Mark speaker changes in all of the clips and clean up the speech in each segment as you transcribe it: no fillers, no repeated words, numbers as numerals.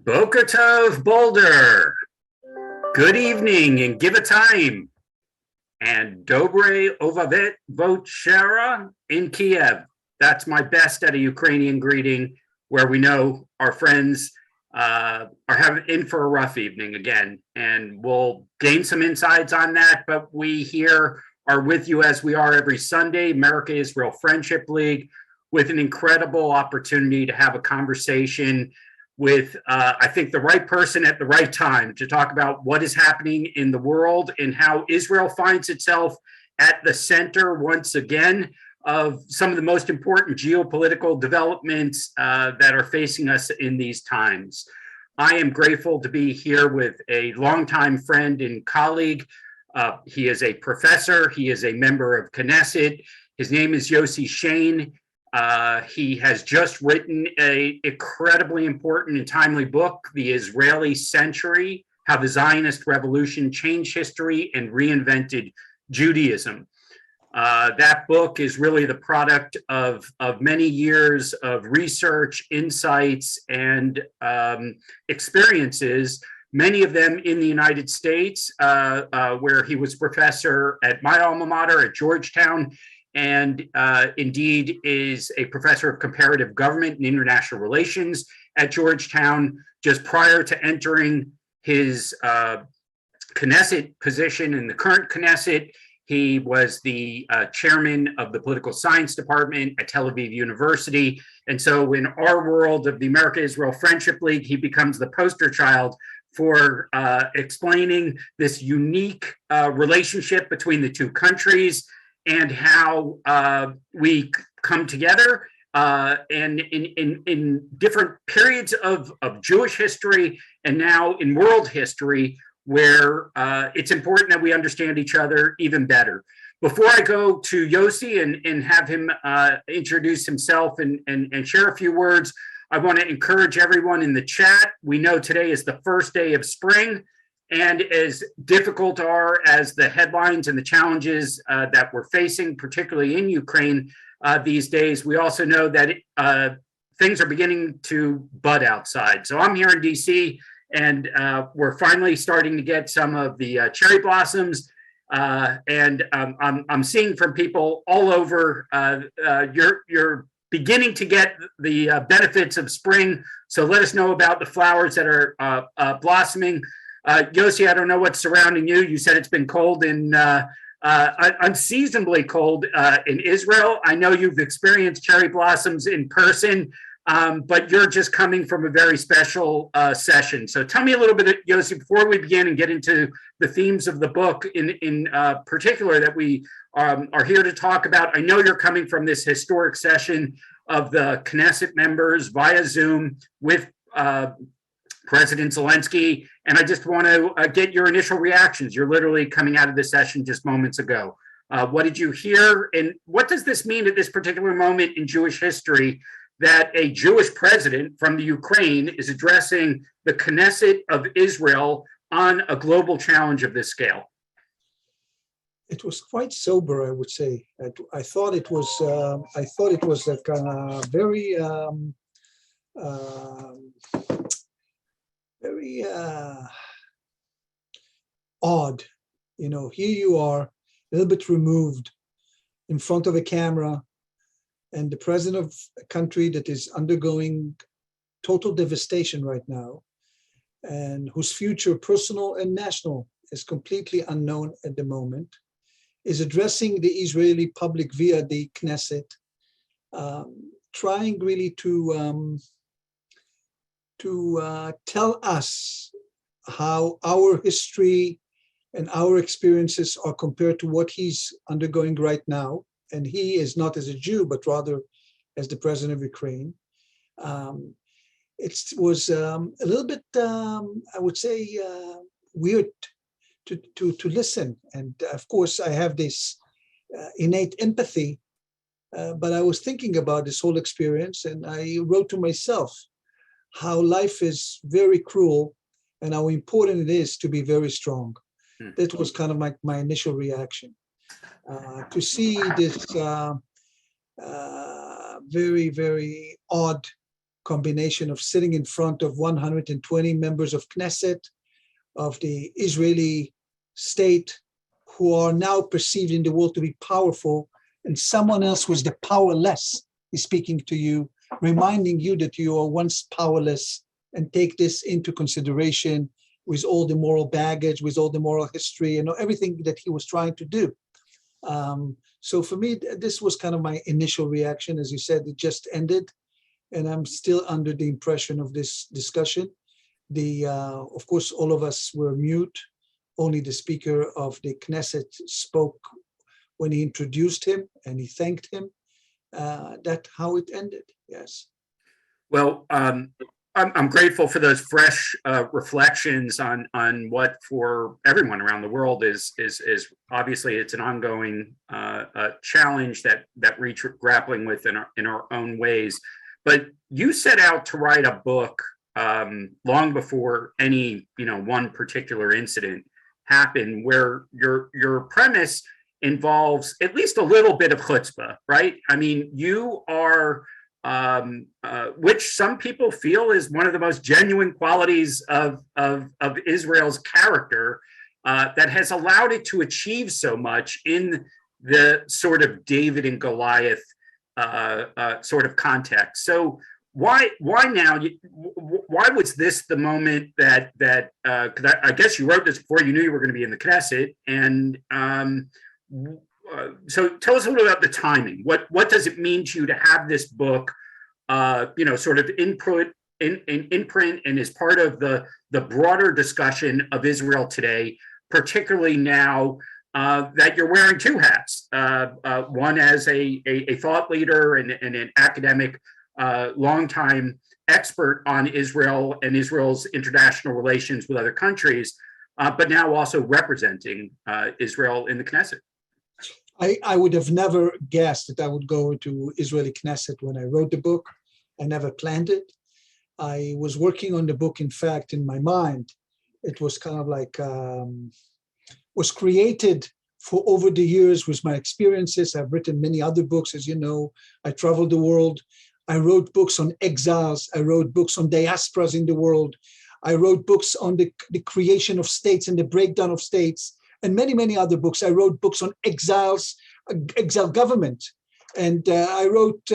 Speaker 1: Boker Tov Boulder. Good evening and give a time. And Dobre Ovavet Votchera in Kiev. That's my best at a Ukrainian greeting, where we know our friends are in for a rough evening again. And we'll gain some insights on that. But we here are with you as we are every Sunday, America-Israel Friendship League, with an incredible opportunity to have a conversation with, I think, the right person at the right time to talk about what is happening in the world and how Israel finds itself at the center once again of some of the most important geopolitical developments that are facing us in these times. I am grateful to be here with a longtime friend and colleague. He is a professor. He is a member of Knesset. His name is Yossi Shain. He has just written an incredibly important and timely book, The Israeli Century: How the Zionist Revolution Changed History and Reinvented Judaism. That book is really the product of many years of research, insights, and experiences, many of them in the United States, where he was professor at my alma mater at Georgetown, and indeed is a professor of comparative government and international relations at Georgetown. Just prior to entering his Knesset position in the current Knesset, he was the chairman of the political science department at Tel Aviv University. And so in our world of the America-Israel Friendship League, he becomes the poster child for explaining this unique relationship between the two countries, and how we come together and in different periods of Jewish history and now in world history, where it's important that we understand each other even better. Before I go to Yossi and have him introduce himself and share a few words, I want to encourage everyone in the chat. We know today is the first day of spring, and as difficult are as the headlines and the challenges that we're facing, particularly in Ukraine these days, we also know that things are beginning to bud outside. So I'm here in DC, and we're finally starting to get some of the cherry blossoms. And I'm seeing from people all over, you're beginning to get the benefits of spring. So let us know about the flowers that are blossoming. Yossi, I don't know what's surrounding you. You said it's been cold unseasonably cold in Israel. I know you've experienced cherry blossoms in person, but you're just coming from a very special session. So tell me a little bit, Yossi, before we begin and get into the themes of the book in particular that we are here to talk about. I know you're coming from this historic session of the Knesset members via Zoom with President Zelensky, and I just want to get your initial reactions. You're literally coming out of this session just moments ago. What did you hear, and what does this mean at this particular moment in Jewish history that a Jewish president from the Ukraine is addressing the Knesset of Israel on a global challenge of this scale?
Speaker 2: It was quite sober, I would say. I thought it was a kind of very odd. You know, here you are, a little bit removed in front of a camera, and the president of a country that is undergoing total devastation right now, and whose future, personal and national, is completely unknown at the moment, is addressing the Israeli public via the Knesset, trying really to tell us how our history and our experiences are compared to what he's undergoing right now. And he is not as a Jew, but rather as the president of Ukraine. It was a little bit, I would say, weird to listen. And of course, I have this innate empathy, but I was thinking about this whole experience, and I wrote to myself how life is very cruel and how important it is to be very strong. That was kind of my initial reaction. To see this very, very odd combination of sitting in front of 120 members of Knesset, of the Israeli state, who are now perceived in the world to be powerful, and someone else was the powerless is speaking to you, reminding you that you are once powerless, and take this into consideration with all the moral baggage, with all the moral history, and everything that he was trying to do. So for me, this was kind of my initial reaction. As you said, it just ended, and I'm still under the impression of this discussion. Of course, all of us were mute. Only the Speaker of the Knesset spoke when he introduced him, and he thanked him. That's how it ended. Yes.
Speaker 1: Well, I'm grateful for those fresh reflections on what for everyone around the world is obviously it's an ongoing challenge that we're grappling with in our own ways. But you set out to write a book long before any one particular incident happened, where your premise involves at least a little bit of chutzpah, right? I mean, you are. Which some people feel is one of the most genuine qualities of Israel's character that has allowed it to achieve so much in the sort of David and Goliath sort of context. So why now? Why was this the moment that 'cause I guess you wrote this before you knew you were going to be in the Knesset, and so tell us a little about the timing. What does it mean to you to have this book, sort of in print and as part of the broader discussion of Israel today, particularly now that you're wearing two hats, one as a thought leader and an academic, longtime expert on Israel and Israel's international relations with other countries, but now also representing Israel in the Knesset?
Speaker 2: I would have never guessed that I would go to Israeli Knesset when I wrote the book. I never planned it. I was working on the book, in fact, in my mind. It was kind of like, was created for over the years with my experiences. I've written many other books, as you know. I traveled the world. I wrote books on exiles. I wrote books on diasporas in the world. I wrote books on the creation of states and the breakdown of states, and many, many other books. I wrote books on exiles, exile government. And I wrote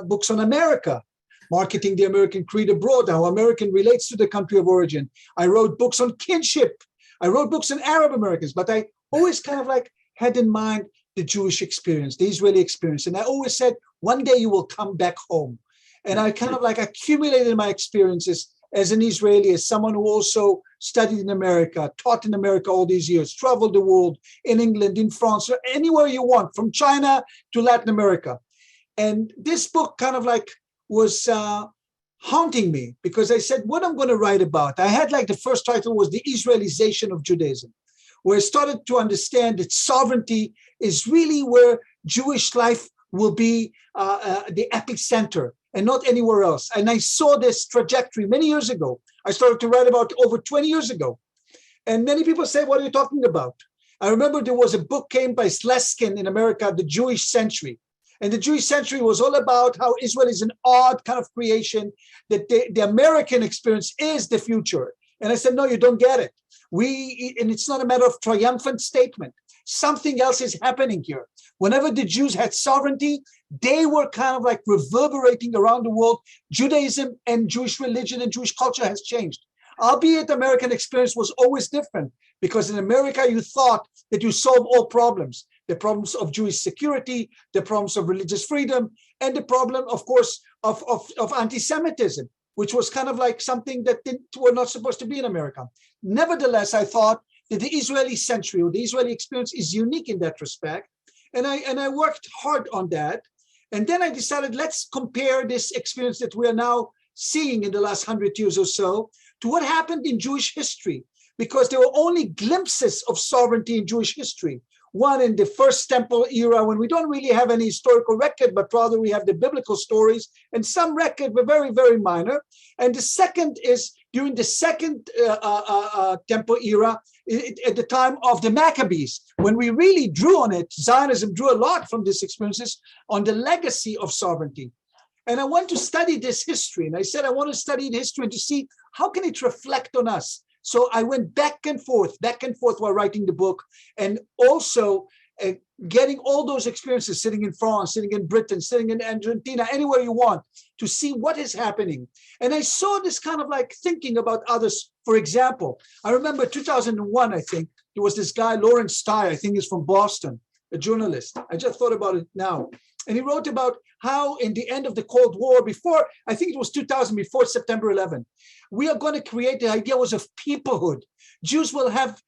Speaker 2: books on America, marketing the American creed abroad, how American relates to the country of origin. I wrote books on kinship. I wrote books on Arab Americans, but I always kind of like had in mind the Jewish experience, the Israeli experience. And I always said, one day you will come back home. And I kind of like accumulated my experiences as an Israeli, as someone who also studied in America, taught in America all these years, traveled the world, in England, in France, or anywhere you want, from China to Latin America. And this book kind of like was haunting me, because I said, what I'm going to write about? I had like the first title was The Israelization of Judaism, where I started to understand that sovereignty is really where Jewish life will be the epicenter, and not anywhere else. And I saw this trajectory many years ago. I started to write about over 20 years ago. And many people say, what are you talking about? I remember there was a book came by Sleskin in America, The Jewish Century. And the Jewish Century was all about how Israel is an odd kind of creation, that the American experience is the future. And I said, no, you don't get it. And it's not a matter of triumphant statement. Something else is happening here. Whenever the Jews had sovereignty, they were kind of like reverberating around the world. Judaism and Jewish religion and Jewish culture has changed. Albeit the American experience was always different, because in America, you thought that you solve all problems, the problems of Jewish security, the problems of religious freedom, and the problem, of course, of anti-Semitism, which was kind of like something that were not supposed to be in America. Nevertheless, I thought that the Israeli century or the Israeli experience is unique in that respect. And I worked hard on that. And then I decided, let's compare this experience that we are now seeing in the last 100 years or so to what happened in Jewish history, because there were only glimpses of sovereignty in Jewish history. One in the First Temple era, when we don't really have any historical record, but rather we have the biblical stories and some record, but very, very minor. And the second is during the Second Temple era, at the time of the Maccabees, when we really drew on it. Zionism drew a lot from these experiences on the legacy of sovereignty. And I want to study this history. And I said, I want to study the history and to see how can it reflect on us. So I went back and forth while writing the book, and also getting all those experiences, sitting in France, sitting in Britain, sitting in Argentina, anywhere you want, to see what is happening. And I saw this kind of like thinking about others. For example, I remember 2001, I think, there was this guy, Lawrence Ty, I think he's from Boston, a journalist. I just thought about it now. And he wrote about how in the end of the Cold War, before, I think it was 2000, before September 11, we are going to create, the idea was of peoplehood. Jews will have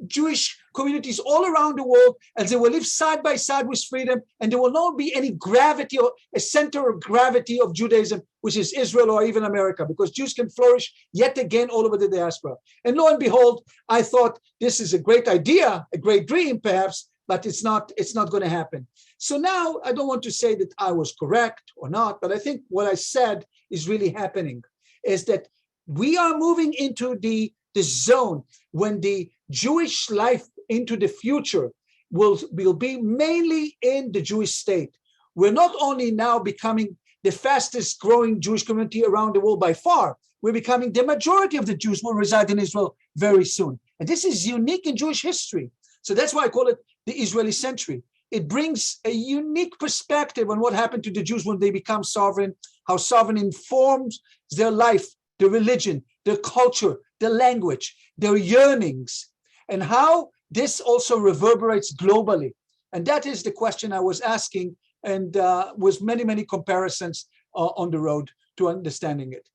Speaker 2: Jewish communities all around the world, and they will live side by side with freedom, and there will not be any gravity or a center of gravity of Judaism, which is Israel or even America, because Jews can flourish yet again all over the diaspora. And lo and behold, I thought this is a great idea, a great dream perhaps, but it's not going to happen. So now I don't want to say that I was correct or not, but I think what I said is really happening, is that we are moving into the zone when the Jewish life into the future will be mainly in the Jewish state. We're not only now becoming the fastest growing Jewish community around the world by far, we're becoming the majority of the Jews will reside in Israel very soon. And this is unique in Jewish history. So that's why I call it the Israeli century. It brings a unique perspective on what happened to the Jews when they become sovereign, how sovereign informs their life, their religion, their culture, their language, their yearnings, and how this also reverberates globally. And that is the question I was asking, and with many, many comparisons on the road to understanding it.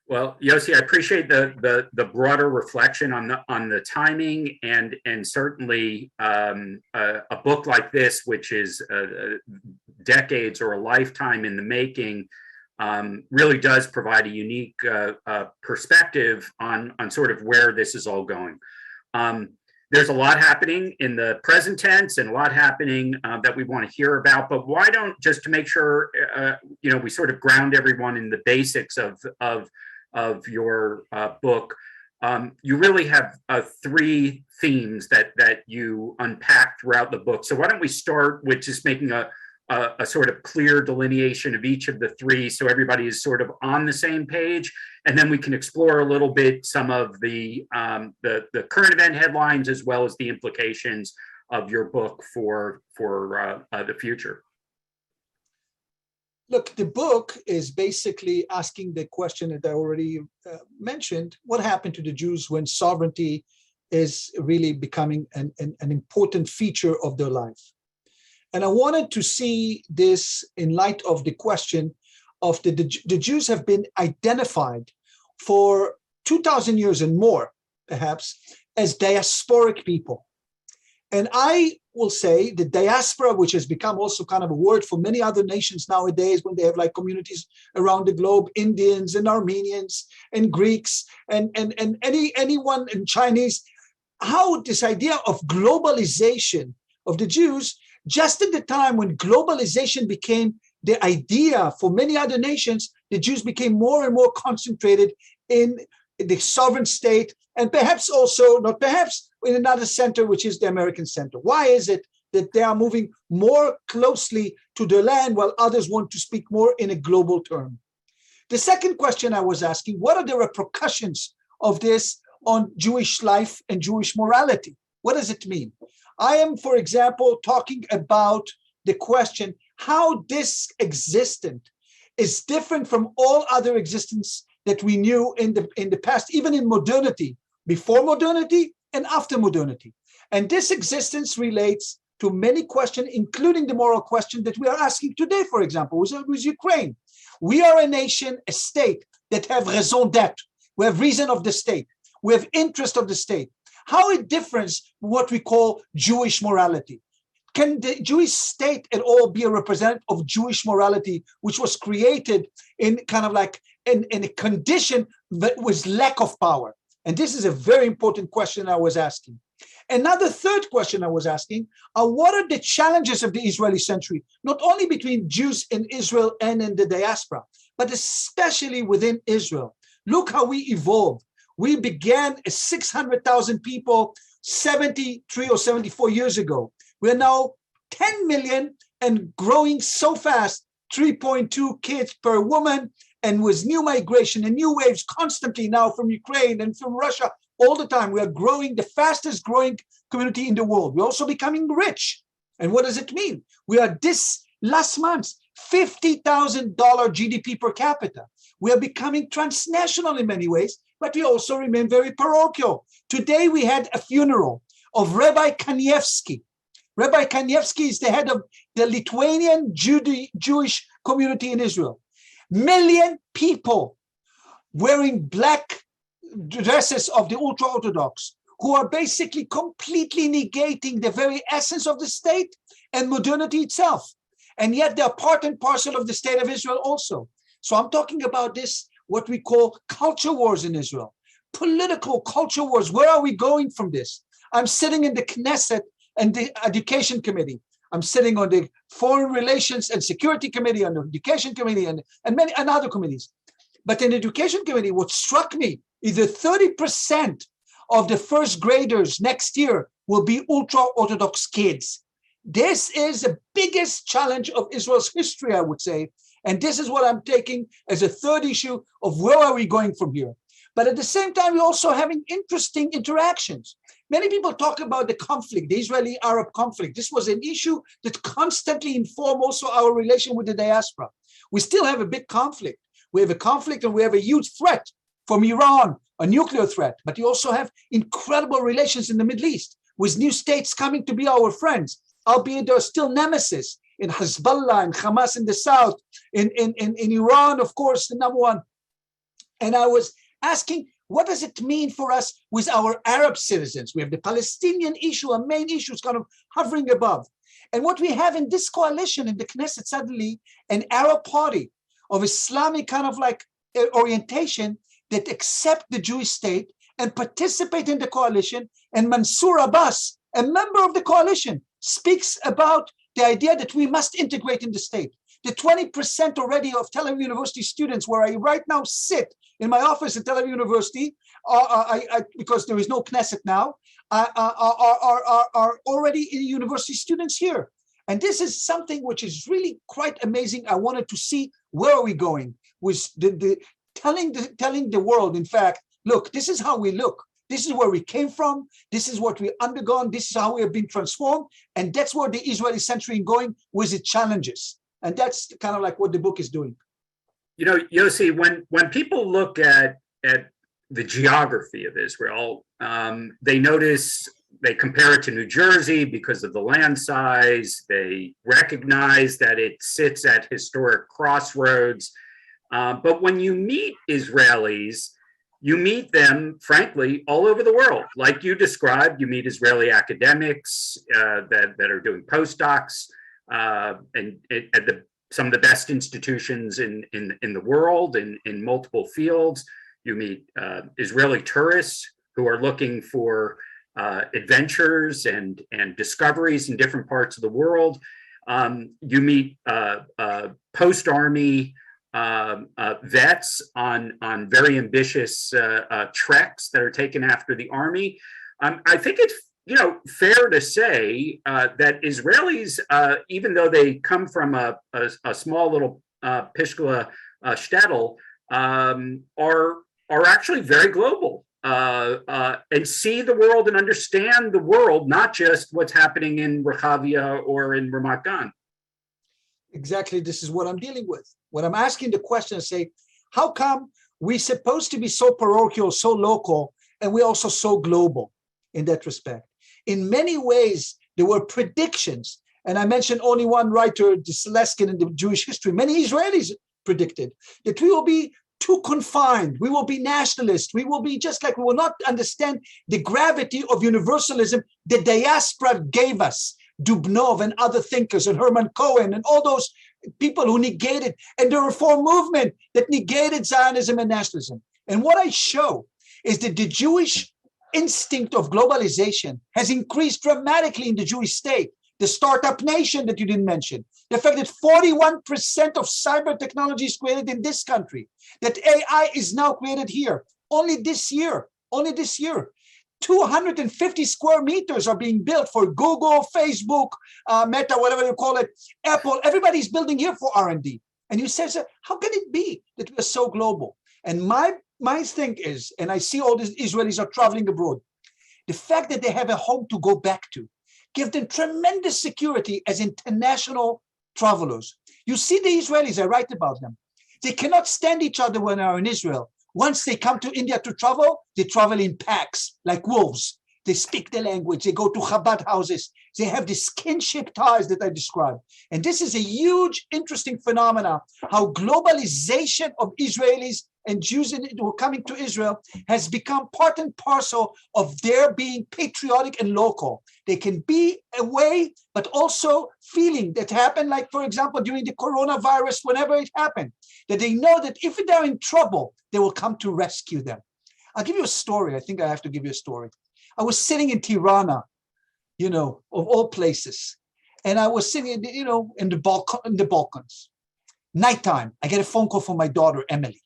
Speaker 1: Well, Yossi, I appreciate the broader reflection on the timing, and certainly a book like this, which is decades or a lifetime in the making, really does provide a unique perspective on sort of where this is all going. There's a lot happening in the present tense and a lot happening that we want to hear about, but why don't, just to make sure we sort of ground everyone in the basics of your book. You really have three themes that you unpack throughout the book. So why don't we start with just making a sort of clear delineation of each of the three, so everybody is sort of on the same page, and then we can explore a little bit some of the current event headlines as well as the implications of your book for the future.
Speaker 2: Look, the book is basically asking the question that I already mentioned: what happened to the Jews when sovereignty is really becoming an important feature of their life? And I wanted to see this in light of the question of the Jews have been identified for 2,000 years and more, perhaps, as diasporic people. And I will say the diaspora, which has become also kind of a word for many other nations nowadays when they have like communities around the globe, Indians and Armenians and Greeks and anyone in Chinese, how this idea of globalization of the Jews, just at the time when globalization became the idea for many other nations, the Jews became more and more concentrated in the sovereign state, and perhaps also, not perhaps, in another center, which is the American center. Why is it that they are moving more closely to the land while others want to speak more in a global term? The second question I was asking, what are the repercussions of this on Jewish life and Jewish morality? What does it mean? I am, for example, talking about the question how this existence is different from all other existence that we knew in the past, even in modernity, before modernity and after modernity. And this existence relates to many questions, including the moral question that we are asking today, for example, with Ukraine. We are a nation, a state that have raison d'etre. We have reason of the state. We have interest of the state. How it differs from what we call Jewish morality? Can the Jewish state at all be a representative of Jewish morality, which was created in kind of like in a condition that was lack of power? And this is a very important question I was asking. Another third question I was asking are what are the challenges of the Israeli century, not only between Jews in Israel and in the diaspora, but especially within Israel. Look how we evolved. We began as 600,000 people 73 or 74 years ago. We're now 10 million and growing so fast 3.2 kids per woman, and with new migration and new waves constantly now from Ukraine and from Russia all the time, we are growing, the fastest growing community in the world. We're also becoming rich. And what does it mean? We are this last month, $50,000 GDP per capita. We are becoming transnational in many ways, but we also remain very parochial. Today we had a funeral of Rabbi Kanievsky. Rabbi Kanievsky is the head of the Lithuanian Jewish community in Israel. Million people wearing black dresses of the ultra-Orthodox, who are basically completely negating the very essence of the state and modernity itself. And yet they're part and parcel of the state of Israel also. So I'm talking about this, what we call culture wars in Israel, political culture wars. Where are we going from this? I'm sitting in the Knesset and the Education Committee. I'm sitting on the Foreign Relations and Security Committee, on the Education Committee, and many and other committees. But in the Education Committee, what struck me is that 30% of the first graders next year will be ultra-Orthodox kids. This is the biggest challenge of Israel's history, I would say. And this is what I'm taking as a third issue of where are we going from here. But at the same time, we're also having interesting interactions. Many people talk about the conflict, the Israeli-Arab conflict. This was an issue that constantly informed also our relation with the diaspora. We still have a big conflict. We have a conflict and we have a huge threat from Iran, a nuclear threat. But you also have incredible relations in the Middle East with new states coming to be our friends, albeit there are still nemesis in Hezbollah and Hamas in the south, in Iran, of course, the number one. And I was asking, what does it mean for us with our Arab citizens? We have the Palestinian issue, a main issue is kind of hovering above. And what we have in this coalition in the Knesset, suddenly an Arab party of Islamic kind of like orientation that accept the Jewish state and participate in the coalition. And Mansour Abbas, a member of the coalition, speaks about the idea that we must integrate in the state. The 20% already of Tel Aviv University students, where I right now sit in my office at Tel Aviv University, because there is no Knesset now, are already university students here. And this is something which is really quite amazing. I wanted to see where are we going with telling the world, in fact, look, this is how we look. This is where we came from. This is what we undergone. This is how we have been transformed. And that's where the Israeli century is going with its challenges. And that's kind of like what the book is doing.
Speaker 1: You know, Yossi, when people look at the geography of Israel, they notice, they compare it to New Jersey because of the land size. They recognize that it sits at historic crossroads. But when you meet Israelis, you meet them, frankly, all over the world. Like you described, you meet Israeli academics that are doing postdocs and at some of the best institutions in the world in multiple fields. You meet Israeli tourists who are looking for adventures and discoveries in different parts of the world. You meet post-army vets on very ambitious treks that are taken after the army. I think it's fair to say that Israelis, even though they come from a small little Pishkala shtetl, are actually very global and see the world and understand the world, not just what's happening in Rehavia or in Ramat Gan.
Speaker 2: Exactly, this is what I'm dealing with. When I'm asking the question, I say, how come we're supposed to be so parochial, so local, and we're also so global in that respect? In many ways, there were predictions, and I mentioned only one writer, Seleskin, in the Jewish history. Many Israelis predicted that we will be too confined, we will be nationalist, we will be just like, we will not understand the gravity of universalism the diaspora gave us. Dubnov and other thinkers and Herman Cohen and all those people who negated, and the reform movement that negated Zionism and nationalism. And what I show is that the Jewish instinct of globalization has increased dramatically in the Jewish state. The startup nation that you didn't mention, the fact that 41% of cyber technology is created in this country, that AI is now created here, only this year. 250 square meters are being built for Google, Facebook, Meta, whatever you call it, Apple. Everybody's building here for R&D. And you say, how can it be that we're so global? And my thing is, and I see all these Israelis are traveling abroad, the fact that they have a home to go back to, give them tremendous security as international travelers. You see the Israelis, I write about them. They cannot stand each other when they are in Israel. Once they come to India to travel, they travel in packs like wolves. They speak the language. They go to Chabad houses. They have these kinship ties that I described. And this is a huge, interesting phenomena, how globalization of Israelis and Jews who are coming to Israel has become part and parcel of their being patriotic and local. They can be away, but also feeling that happened, like, for example, during the coronavirus, whenever it happened, that they know that if they're in trouble, they will come to rescue them. I'll give you a story. I think I have to give you a story. I was sitting in Tirana, of all places. And I was sitting, in the Balkans. Nighttime, I get a phone call from my daughter, Emily.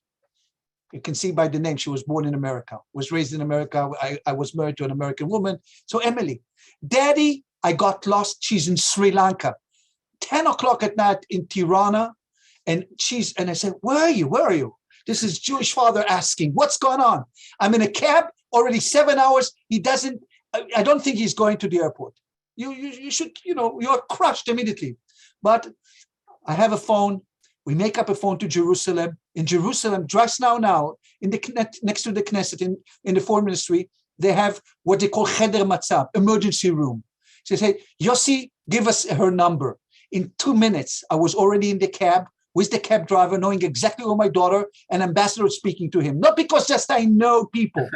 Speaker 2: You can see by the name, she was born in America, was raised in America. I was married to an American woman. So Emily, Daddy, I got lost. She's in Sri Lanka. 10 o'clock at night in Tirana. And I said, where are you? Where are you? This is Jewish father asking, what's going on? I'm in a cab, already 7 hours. I don't think he's going to the airport. You should, you're crushed immediately. But I have a phone. We make up a phone to Jerusalem. In Jerusalem, just now, next to the Knesset, in the foreign ministry, they have what they call cheder matzab, emergency room. So they say, Yossi, give us her number. In 2 minutes, I was already in the cab with the cab driver, knowing exactly where my daughter and ambassador speaking to him. Not because just I know people.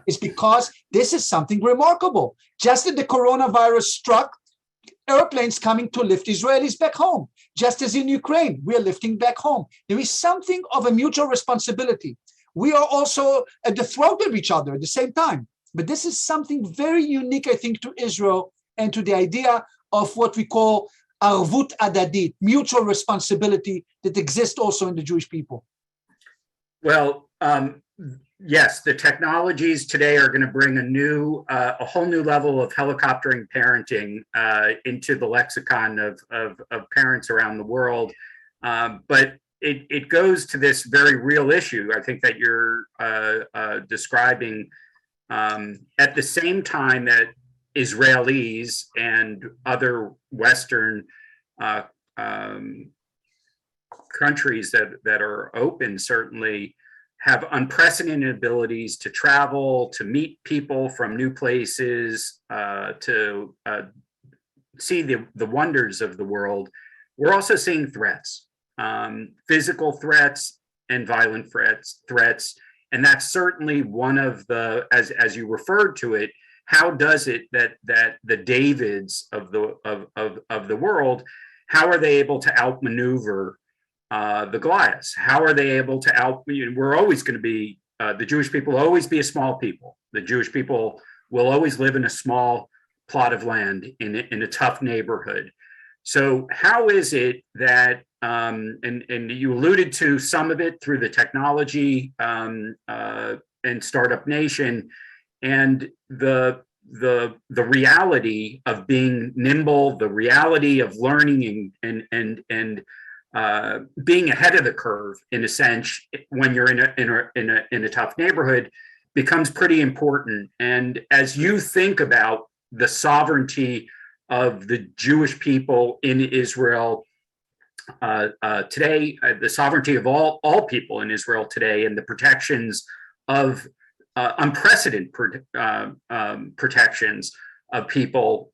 Speaker 2: It's because this is something remarkable. Just as the coronavirus struck, airplanes coming to lift Israelis back home. Just as in Ukraine, we are lifting back home. There is something of a mutual responsibility. We are also at the throat of each other at the same time. But this is something very unique, I think, to Israel and to the idea of what we call arvut adadit, mutual responsibility that exists also in the Jewish people.
Speaker 1: Well, yes, the technologies today are going to bring a whole new level of helicoptering parenting into the lexicon of parents around the world. But it goes to this very real issue, I think, that you're describing. At the same time that Israelis and other Western countries that are open certainly have unprecedented abilities to travel, to meet people from new places, to see the wonders of the world. We're also seeing threats, physical threats and violent threats. And that's certainly one of the, as you referred to it, how does it that the Davids of the world, how are they able to outmaneuver the Goliaths? How are they able to we're always going to be, the Jewish people will always be a small people. The Jewish people will always live in a small plot of land in a tough neighborhood. So how is it that, and you alluded to some of it through the technology and Startup Nation, and the reality of being nimble, the reality of learning and being ahead of the curve, in a sense, when you're in a tough neighborhood, becomes pretty important. And as you think about the sovereignty of the Jewish people in Israel today, the sovereignty of all people in Israel today, and the protections of unprecedented protections of people.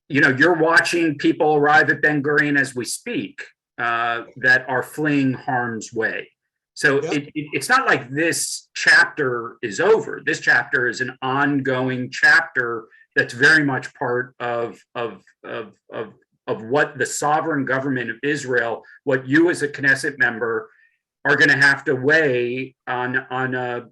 Speaker 1: You're watching people arrive at Ben Gurion as we speak that are fleeing harm's way. So yep. It's not like this chapter is over. This chapter is an ongoing chapter that's very much part of what the sovereign government of Israel, what you as a Knesset member are going to have to weigh on a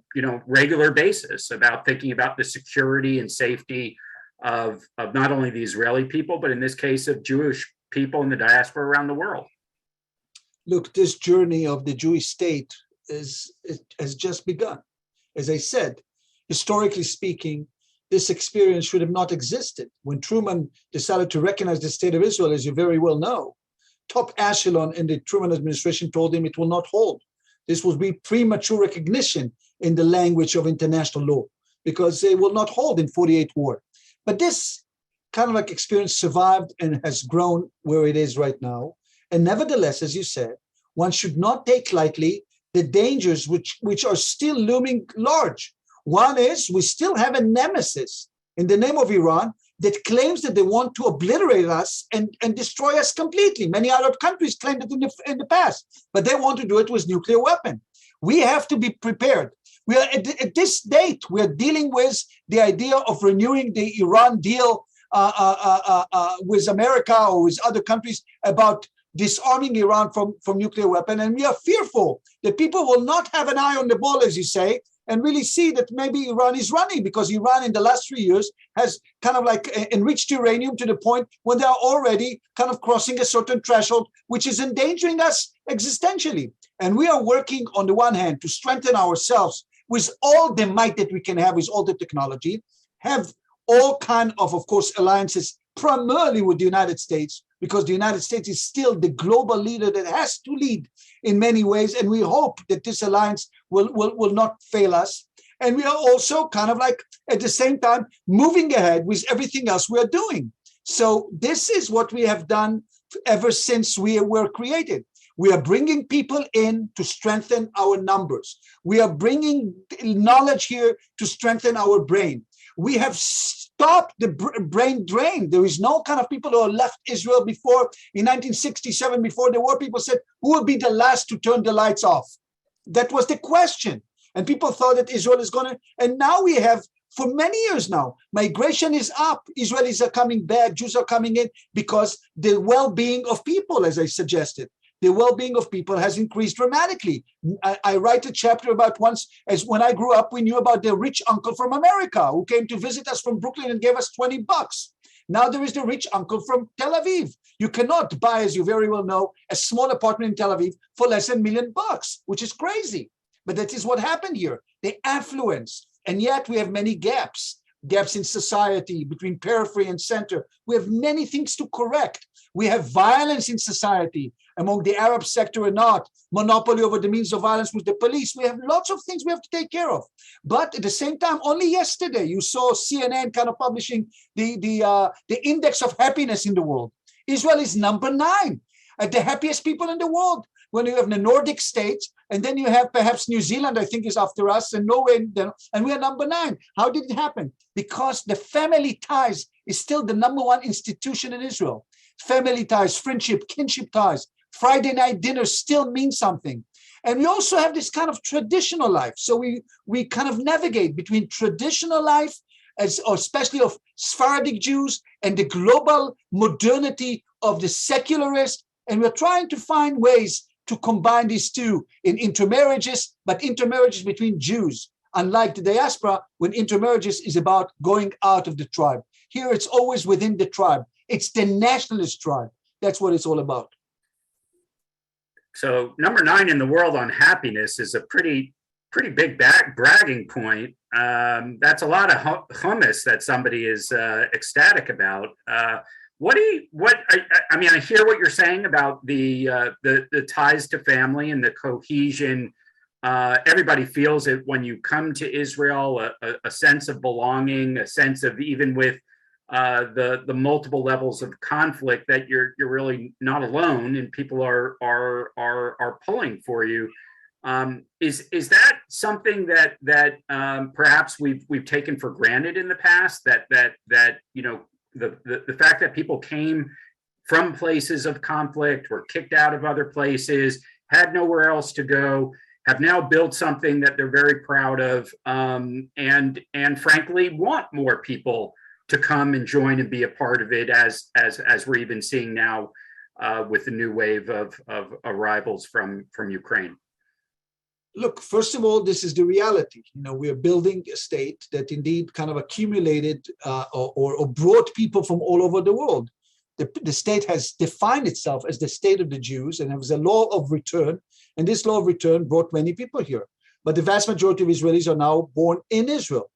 Speaker 1: regular basis about thinking about the security and safety of not only the Israeli people, but in this case of Jewish people in the diaspora around the world.
Speaker 2: Look, this journey of the Jewish state has just begun. As I said, historically speaking, this experience should have not existed. When Truman decided to recognize the state of Israel, as you very well know, top echelon in the Truman administration told him it will not hold. This will be premature recognition in the language of international law, because they will not hold in 48 war. But this kind of like experience survived and has grown where it is right now. And nevertheless, as you said, one should not take lightly the dangers which are still looming large. One is we still have a nemesis in the name of Iran that claims that they want to obliterate us and destroy us completely. Many Arab countries claimed it in the past, but they want to do it with nuclear weapon. We have to be prepared. We are at this date, we are dealing with the idea of renewing the Iran deal with America or with other countries about disarming Iran from nuclear weapon. And we are fearful that people will not have an eye on the ball, as you say, and really see that maybe Iran is running, because Iran in the last 3 years has kind of like enriched uranium to the point when they are already kind of crossing a certain threshold, which is endangering us existentially. And we are working on the one hand to strengthen ourselves with all the might that we can have, with all the technology, have all kind of course, alliances, primarily with the United States, because the United States is still the global leader that has to lead in many ways. And we hope that this alliance will not fail us. And we are also kind of like, at the same time, moving ahead with everything else we are doing. So this is what we have done ever since we were created. We are bringing people in to strengthen our numbers. We are bringing knowledge here to strengthen our brain. We have stopped the brain drain. There is no kind of people who left Israel before. In 1967, before the war, people said, who will be the last to turn the lights off? That was the question. And people thought that Israel is going to, and now we have, for many years now, migration is up. Israelis are coming back, Jews are coming in, because the well-being of people, as I suggested, the well-being of people has increased dramatically. I write a chapter about once, as when I grew up, we knew about the rich uncle from America who came to visit us from Brooklyn and gave us $20. Now there is the rich uncle from Tel Aviv. You cannot buy, as you very well know, a small apartment in Tel Aviv for less than $1 million, which is crazy. But that is what happened here, the affluence. And yet we have many gaps in society between periphery and center. We have many things to correct. We have violence in society among the Arab sector or not, monopoly over the means of violence with the police. We have lots of things we have to take care of. But at the same time, only yesterday, you saw CNN kind of publishing the index of happiness in the world. Israel is number 9 at the happiest people in the world. When you have the Nordic states, and then you have perhaps New Zealand, I think, is after us, and Norway, and we are number 9. How did it happen? Because the family ties is still the number 1 institution in Israel. Family ties, friendship, kinship ties. Friday night dinners still mean something. And we also have this kind of traditional life. So we kind of navigate between traditional life, or especially of Sephardic Jews, and the global modernity of the secularist. And we're trying to find ways to combine these two in intermarriages, but intermarriages between Jews, unlike the diaspora, when intermarriages is about going out of the tribe. Here it's always within the tribe. It's the nationalist tribe. That's what it's all about.
Speaker 1: So number 9 in the world on happiness is a pretty big bragging point. That's a lot of hummus that somebody is ecstatic about. I mean, I hear what you're saying about the ties to family and the cohesion. Everybody feels it when you come to Israel, a sense of belonging, a sense of, even with the multiple levels of conflict, that you're really not alone, and people are pulling for you. Is that something that perhaps we've taken for granted in the past? That you know, the fact that people came from places of conflict, were kicked out of other places, had nowhere else to go, have now built something that they're very proud of, and frankly want more people to come and join and be a part of it, as we're even seeing now with the new wave of arrivals from Ukraine.
Speaker 2: Look, first of all, this is the reality. You know, we are building a state that indeed kind of accumulated or brought people from all over the world. The state has defined itself as the state of the Jews, and there was a law of return, and this law of return brought many people here. But the vast majority of Israelis are now born in Israel.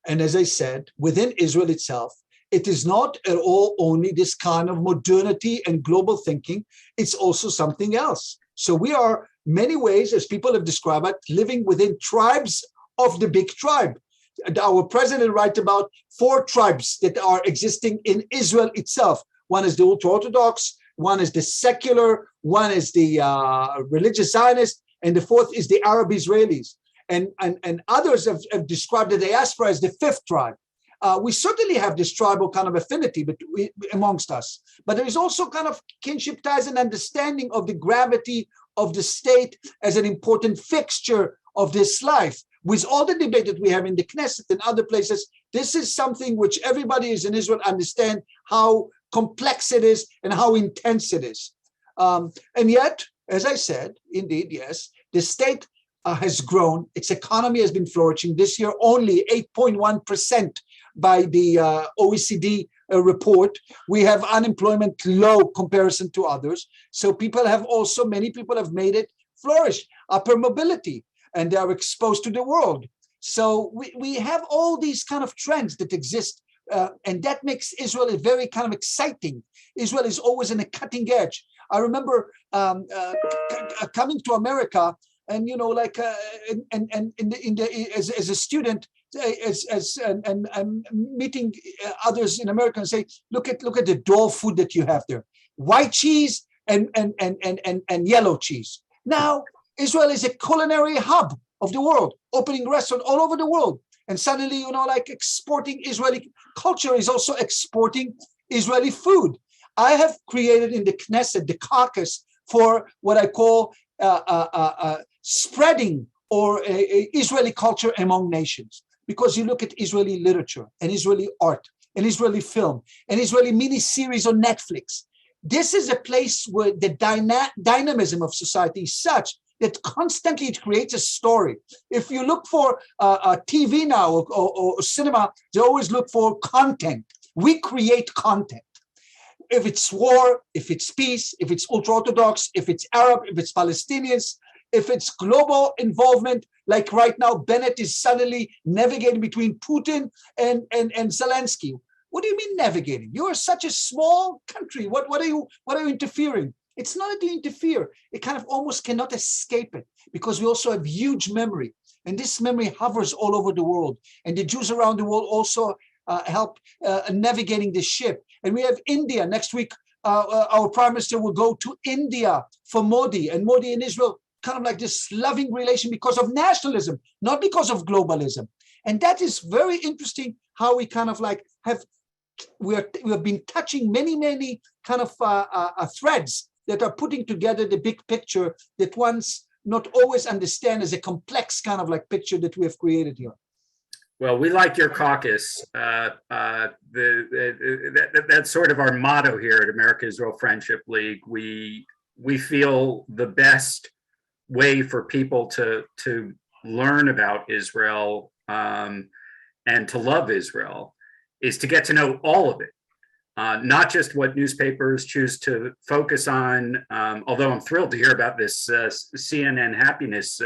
Speaker 2: And as I said, within Israel itself, it is not at all only this kind of modernity and global thinking, it's also something else. So we are, many ways, as people have described it, living within tribes of the big tribe. Our president writes about 4 tribes that are existing in Israel itself. One is the ultra-Orthodox, one is the secular, one is the religious Zionist, and the 4th is the Arab Israelis. And others have described the diaspora as the 5th tribe. We certainly have this tribal kind of affinity amongst us, but there is also kind of kinship ties and understanding of the gravity of the state as an important fixture of this life. With all the debate that we have in the Knesset and other places, this is something which everybody is in Israel understand how complex it is and how intense it is. And yet, as I said, indeed, yes, the state has grown. Its economy has been flourishing. This year, only 8.1% by the OECD report. We have unemployment low comparison to others. So many people have made it flourish, upper mobility, and they are exposed to the world. So we have all these kind of trends that exist, and that makes Israel very kind of exciting. Israel is always in a cutting edge. I remember coming to America, and as a student, and meeting others in America and say, look at the dull food that you have there, white cheese and yellow cheese. Now Israel is a culinary hub of the world, opening restaurants all over the world, and suddenly exporting Israeli culture is also exporting Israeli food. I have created in the Knesset the caucus for what I call spreading or Israeli culture among nations. Because you look at Israeli literature and Israeli art and Israeli film and Israeli mini-series on Netflix. This is a place where the dynamism of society is such that constantly it creates a story. If you look for TV now or cinema, they always look for content. We create content. If it's war, if it's peace, if it's ultra-Orthodox, if it's Arab, if it's Palestinians, if it's global involvement, like right now, Bennett is suddenly navigating between Putin and Zelensky. What do you mean navigating? You are such a small country. What are you interfering? It's not that you interfere. It kind of almost cannot escape it because we also have huge memory. And this memory hovers all over the world. And the Jews around the world also help navigating the ship. And we have India. Next week, our prime minister will go to India for Modi. And Modi and Israel kind of like this loving relation because of nationalism, not because of globalism. And that is very interesting how we kind of like we have been touching many kind of threads that are putting together the big picture that one's not always understand as a complex kind of like picture that we have created here.
Speaker 1: Well, we like your caucus. That's sort of our motto here at American Israel Friendship League. We feel the best way for people to learn about Israel and to love Israel is to get to know all of it, not just what newspapers choose to focus on. Although I'm thrilled to hear about this CNN happiness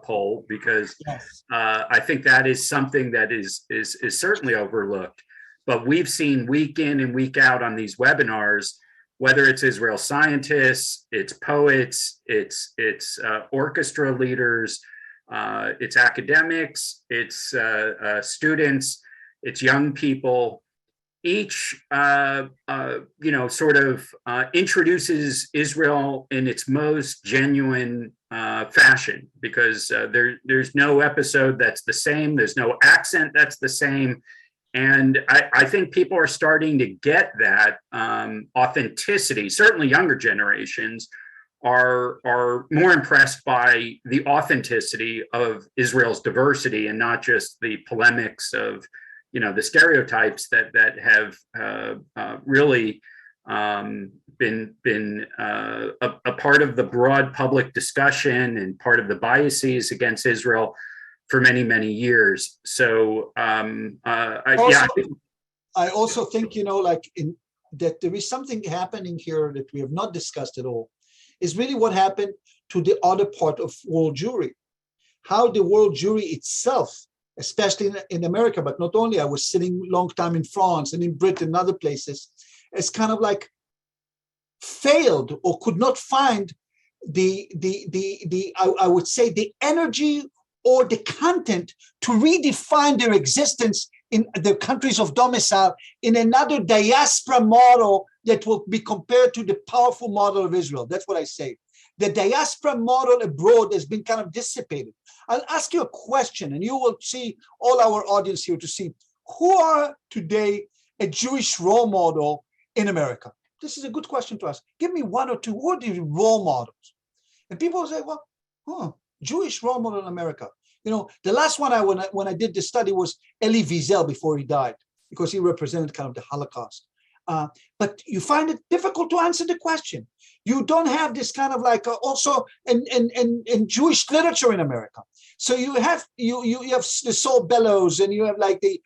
Speaker 1: poll, because
Speaker 2: yes.
Speaker 1: I think that is something that is certainly overlooked. But we've seen week in and week out on these webinars, whether it's Israel scientists, it's poets, it's orchestra leaders, it's academics, it's students, it's young people. Each, introduces Israel in its most genuine fashion, because there's no episode that's the same. There's no accent that's the same. And I think people are starting to get that authenticity. Certainly younger generations are more impressed by the authenticity of Israel's diversity and not just the polemics of, the stereotypes that have really been a part of the broad public discussion and part of the biases against Israel for many years. So
Speaker 2: I also think, that there is something happening here that we have not discussed at all, is really what happened to the other part of world Jewry, how the world Jewry itself especially in America, but not only. I was sitting long time in France and in Britain and other places, as kind of like failed or could not find I would say the energy or the content to redefine their existence in their countries of domicile in another diaspora model that will be compared to the powerful model of Israel. That's what I say. The diaspora model abroad has been kind of dissipated. I'll ask you a question, and you will see all our audience here to see who are today a Jewish role model in America. This is a good question to ask. Give me one or two. Who are the role models? And people will say, well, Jewish role model in America. You know, the last one when I did this study was Elie Wiesel before he died, because he represented kind of the Holocaust. But you find it difficult to answer the question. You don't have this kind of like also in Jewish literature in America. So you have the Saul Bellows, and you have like the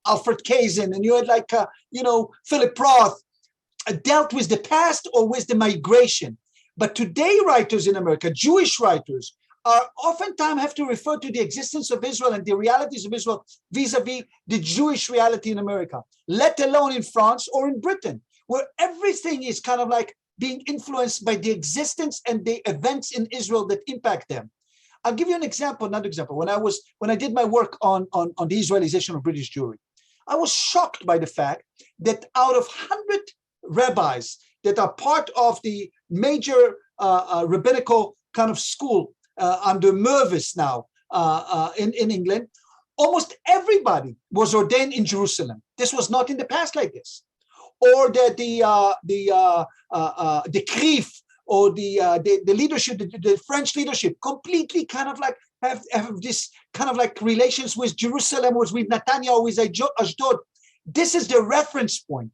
Speaker 2: Alfred Kazin, and you had like Philip Roth dealt with the past or with the migration. But today writers in America, Jewish writers, are oftentimes have to refer to the existence of Israel and the realities of Israel vis-a-vis the Jewish reality in America, let alone in France or in Britain, where everything is kind of like being influenced by the existence and the events in Israel that impact them. I'll give you another example. When I did my work on the Israelization of British Jewry, I was shocked by the fact that out of 100 rabbis that are part of the major rabbinical kind of school under Mervis now in England, almost everybody was ordained in Jerusalem. This was not in the past like this. Or that the CRIF or the leadership, the French leadership, completely kind of like have this kind of like relations with Jerusalem, with Netanya, with Ashdod. This is the reference point.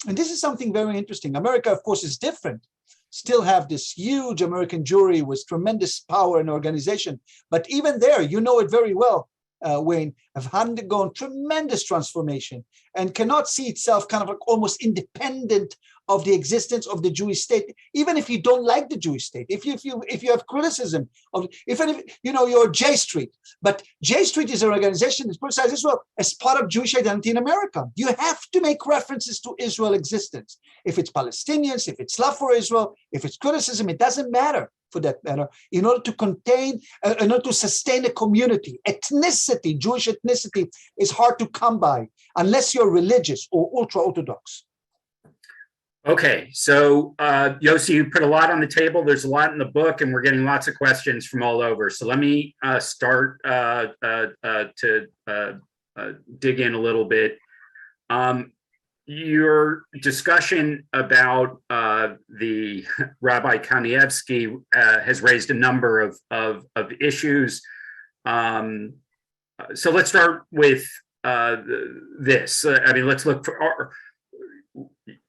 Speaker 2: And this is something very interesting. America, of course, is different. Still have this huge American Jewry with tremendous power and organization. But even there, you know it very well, Wayne, have undergone tremendous transformation and cannot see itself kind of like almost independent of the existence of the Jewish state, even if you don't like the Jewish state, if you have criticism of, if you're J Street, but J Street is an organization that criticizes Israel as part of Jewish identity in America. You have to make references to Israel existence. If it's Palestinians, if it's love for Israel, if it's criticism, it doesn't matter for that matter, in order to contain, in order to sustain a community. Ethnicity, Jewish ethnicity is hard to come by unless you're religious or ultra-Orthodox.
Speaker 1: Okay, so Yossi, you put a lot on the table. There's a lot in the book, and we're getting lots of questions from all over. So let me start to dig in a little bit. Your discussion about the Rabbi Kanievsky has raised a number of issues. So let's start with this. Let's look for.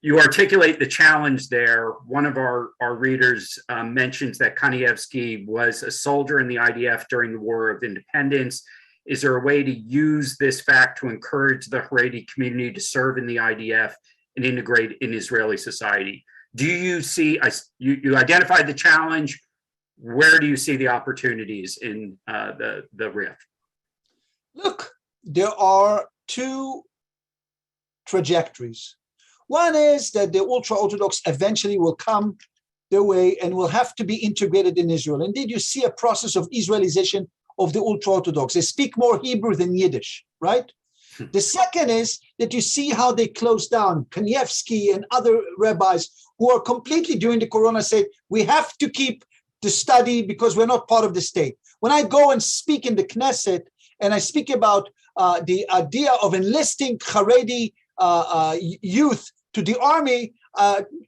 Speaker 1: You articulate the challenge there. One of our readers mentions that Kanievsky was a soldier in the IDF during the War of Independence. Is there a way to use this fact to encourage the Haredi community to serve in the IDF and integrate in Israeli society? Do you see, you identified the challenge, where do you see the opportunities in the RIF?
Speaker 2: Look, there are two trajectories. One is that the ultra-Orthodox eventually will come their way and will have to be integrated in Israel. Indeed, you see a process of Israelization of the ultra-Orthodox. They speak more Hebrew than Yiddish, right? The second is that you see how they close down. Kanievsky and other rabbis who are completely during the Corona say, we have to keep the study because we're not part of the state. When I go and speak in the Knesset and I speak about the idea of enlisting Haredi youth to the army,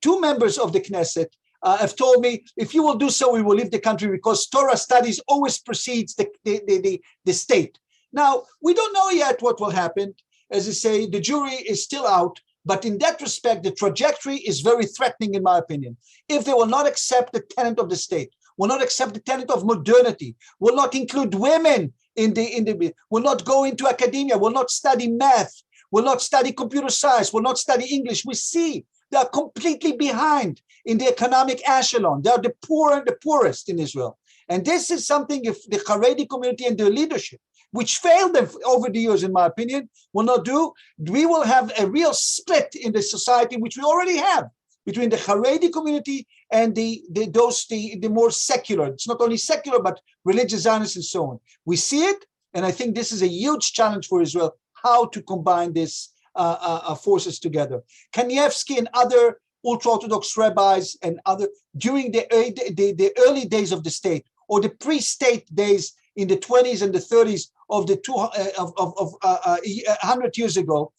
Speaker 2: two members of the Knesset have told me, if you will do so, we will leave the country because Torah studies always precedes the state. Now, we don't know yet what will happen. As I say, the jury is still out. But in that respect, the trajectory is very threatening, in my opinion. If they will not accept the tenet of the state, will not accept the tenet of modernity, will not include women will not go into academia, will not study math, will not study computer science, will not study English. We see they are completely behind in the economic echelon. They are the poor and the poorest in Israel. And this is something if the Haredi community and their leadership, which failed them over the years, in my opinion, will not do, we will have a real split in the society, which we already have, between the Haredi community and the more secular. It's not only secular, but religious Zionists and so on. We see it, and I think this is a huge challenge for Israel, how to combine these forces together. Kanievsky and other ultra-Orthodox rabbis and other, during the early days of the state, or the pre-state days in the 20s and the 30s of the 100 years ago,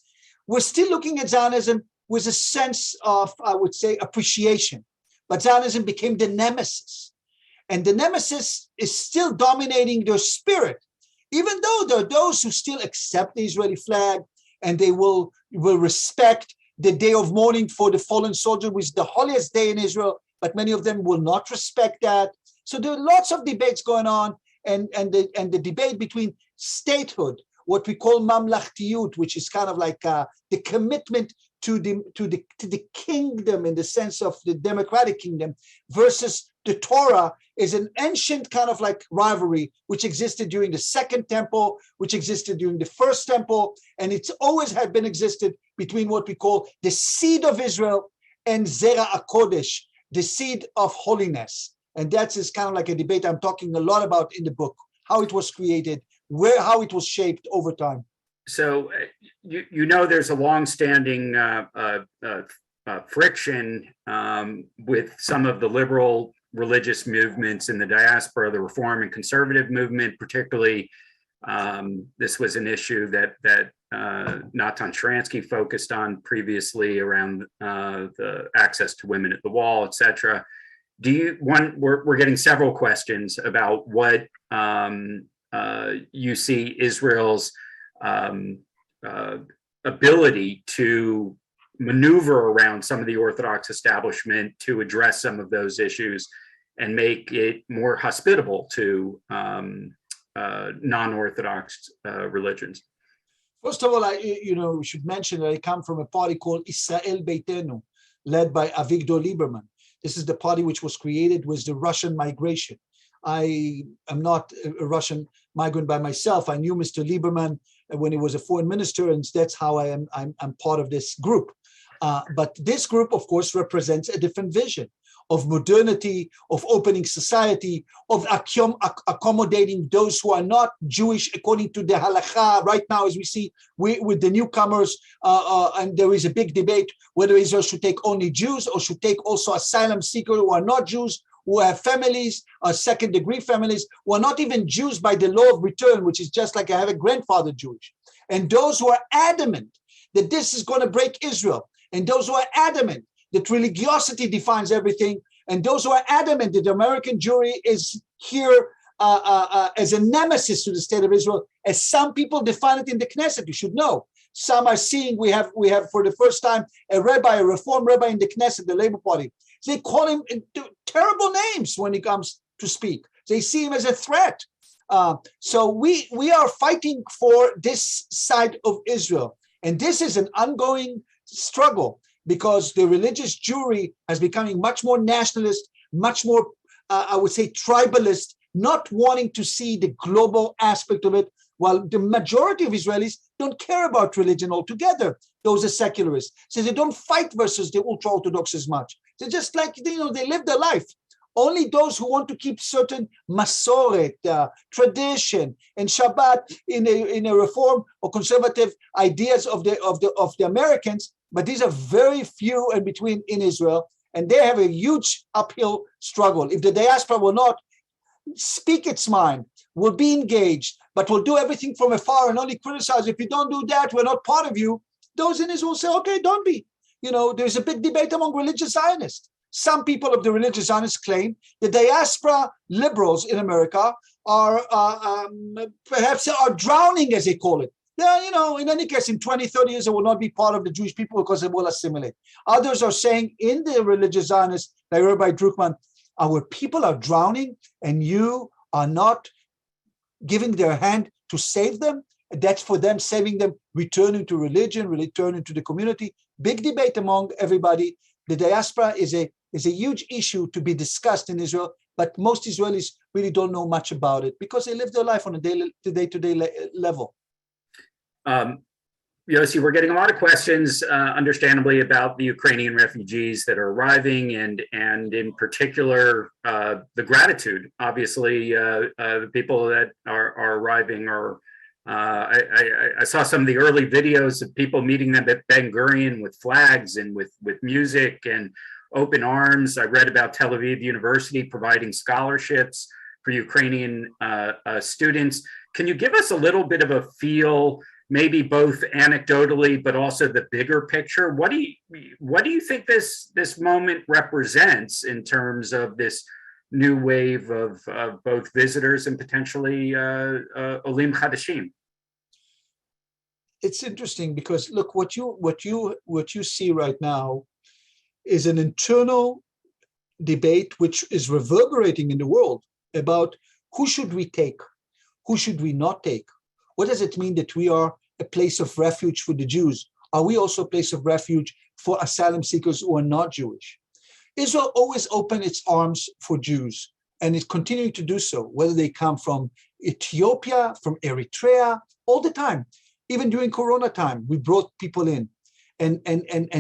Speaker 2: we're still looking at Zionism with a sense of, I would say, appreciation. But Zionism became the nemesis. And the nemesis is still dominating their spirit, even though there are those who still accept the Israeli flag and they will respect the day of mourning for the fallen soldier, which is the holiest day in Israel, but many of them will not respect that. So there are lots of debates going on, and the debate between statehood, what we call mamlachtiyut, which is kind of like the commitment to the kingdom in the sense of the democratic kingdom, versus the Torah, is an ancient kind of like rivalry which existed during the Second Temple, which existed during the First Temple, and it's always had been existed between what we call the seed of Israel and Zera HaKodesh, the seed of holiness. And that is kind of like a debate I'm talking a lot about in the book, how it was created, how it was shaped over time.
Speaker 1: So you know there's a long-standing friction with some of the liberal religious movements in the diaspora, the Reform and Conservative movement, particularly. This was an issue that Natan Sharansky focused on previously around the access to women at the wall, et cetera. We're getting several questions about what you see Israel's ability to maneuver around some of the Orthodox establishment to address some of those issues and make it more hospitable to non-Orthodox religions.
Speaker 2: First of all, we should mention that I come from a party called Israel Beitenu, led by Avigdor Lieberman. This is the party which was created with the Russian migration. I am not a Russian migrant by myself. I knew Mr. Lieberman when he was a foreign minister, and that's how I'm part of this group. But this group, of course, represents a different vision of modernity, of opening society, of accommodating those who are not Jewish according to the halakha. Right now, as we see with the newcomers, and there is a big debate whether Israel should take only Jews or should take also asylum seekers who are not Jews, who have families, second-degree families, who are not even Jews by the law of return, which is just like I have a grandfather Jewish. And those who are adamant that this is going to break Israel, and those who are adamant that religiosity defines everything, and those who are adamant that the American Jewry is here as a nemesis to the state of Israel, as some people define it in the Knesset. You should know. Some are seeing, we have for the first time a reform rabbi in the Knesset, the Labour Party. They call him terrible names when he comes to speak. They see him as a threat. So we are fighting for this side of Israel. And this is an ongoing struggle, because the religious Jewry has becoming much more nationalist, much more, I would say, tribalist, not wanting to see the global aspect of it, while the majority of Israelis don't care about religion altogether. Those are secularists. So they don't fight versus the ultra-Orthodox as much. They're just like, they live their life. Only those who want to keep certain masoret, tradition, and Shabbat in a reform or conservative ideas of the Americans, but these are very few in between in Israel, and they have a huge uphill struggle. If the diaspora will not speak its mind, will be engaged, but will do everything from afar and only criticize, if you don't do that, we're not part of you, those in Israel say, okay, don't be. There's a big debate among religious Zionists. Some people of the religious Zionists claim the diaspora liberals in America are perhaps drowning, as they call it. In any case, in 20, 30 years, they will not be part of the Jewish people because they will assimilate. Others are saying in the religious Zionists, like Rabbi Druckmann, our people are drowning and you are not giving their hand to save them. That's for them, saving them, returning to religion, returning to the community. Big debate among everybody. The diaspora is a huge issue to be discussed in Israel, but most Israelis really don't know much about it because they live their life on a day-to-day level.
Speaker 1: Yossi, we're getting a lot of questions, understandably, about the Ukrainian refugees that are arriving, and in particular, the gratitude. Obviously, the people that are arriving are. I saw some of the early videos of people meeting them at Ben Gurion with flags and with music and open arms. I read about Tel Aviv University providing scholarships for Ukrainian students. Can you give us a little bit of a feel, maybe both anecdotally, but also the bigger picture? What do you think this moment represents in terms of this new wave of both visitors and potentially Olim Chadashim?
Speaker 2: It's interesting because look, what you see right now is an internal debate which is reverberating in the world about who should we take, who should we not take. What does it mean that we are a place of refuge for the Jews? Are we also a place of refuge for asylum seekers who are not Jewish? Israel always opened its arms for Jews, and it's continuing to do so, whether they come from Ethiopia, from Eritrea, all the time. Even during Corona time, we brought people in. And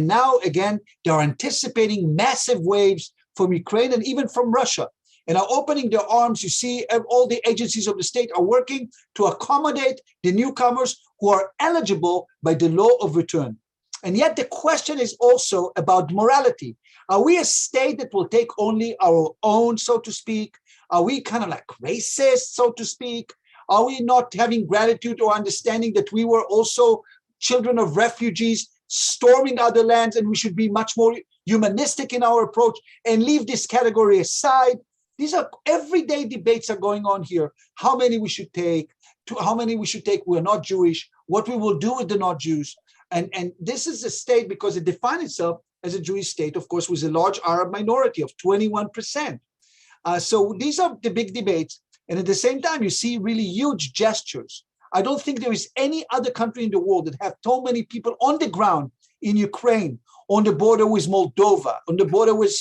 Speaker 2: now, again, they're anticipating massive waves from Ukraine and even from Russia. And are opening their arms. You see, all the agencies of the state are working to accommodate the newcomers who are eligible by the law of return. And yet the question is also about morality. Are we a state that will take only our own, so to speak? Are we kind of like racist, so to speak? Are we not having gratitude or understanding that we were also children of refugees storming other lands, and we should be much more humanistic in our approach and leave this category aside? These are everyday debates are going on here. How many we should take, how many we should take, we're not Jewish, what we will do with the not Jews. And this is a state, because it defined itself as a Jewish state, of course, with a large Arab minority of 21%. So these are the big debates. And at the same time, you see really huge gestures. I don't think there is any other country in the world that have so many people on the ground in Ukraine, on the border with Moldova, on the border with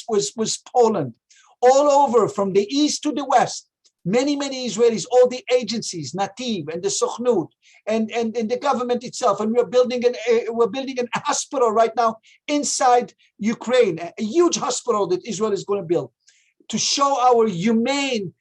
Speaker 2: Poland, all over from the east to the west. Many Israelis, all the agencies, Nativ and the Sochnut and the government itself. And we're building an hospital right now inside Ukraine, a huge hospital that Israel is going to build to show our humane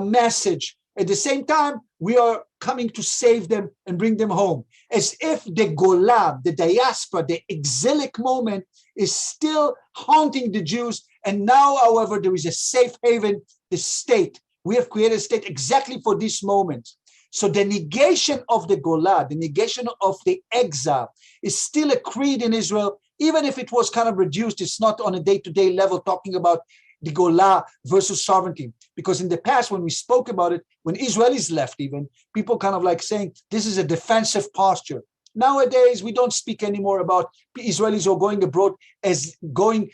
Speaker 2: message. At the same time, we are coming to save them and bring them home, as if the Gola, the diaspora, the exilic moment is still haunting the Jews. And now, however, there is a safe haven, the state. We have created a state exactly for this moment. So the negation of the Gola, the negation of the exile is still a creed in Israel, even if it was kind of reduced. It's not on a day-to-day level talking about the Gola versus sovereignty. Because in the past, when we spoke about it, when Israelis left even, people kind of like saying, this is a defensive posture. Nowadays, we don't speak anymore about Israelis who are going abroad as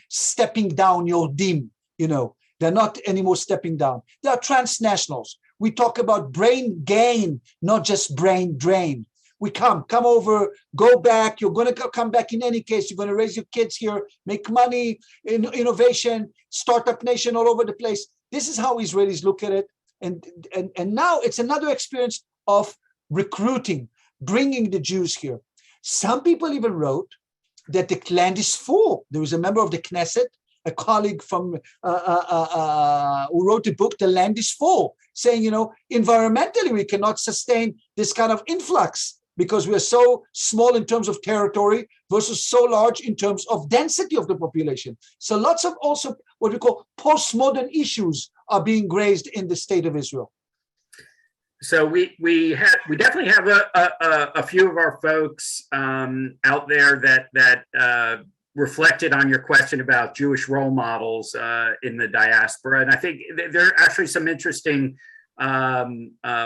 Speaker 2: stepping down Yordim, they're not anymore stepping down. They are transnationals. We talk about brain gain, not just brain drain. We come over, go back. You're going to come back in any case. You're going to raise your kids here, make money, innovation, startup nation all over the place. This is how Israelis look at it. And now it's another experience of recruiting, bringing the Jews here. Some people even wrote that the land is full. There was a member of the Knesset, a colleague from who wrote a book, The Land is Full, saying, environmentally, we cannot sustain this kind of influx because we are so small in terms of territory versus so large in terms of density of the population. So lots of also what we call postmodern issues are being grazed in the state of Israel.
Speaker 1: So we definitely have a few of our folks out there that reflected on your question about Jewish role models in the diaspora, and I think there are actually some interesting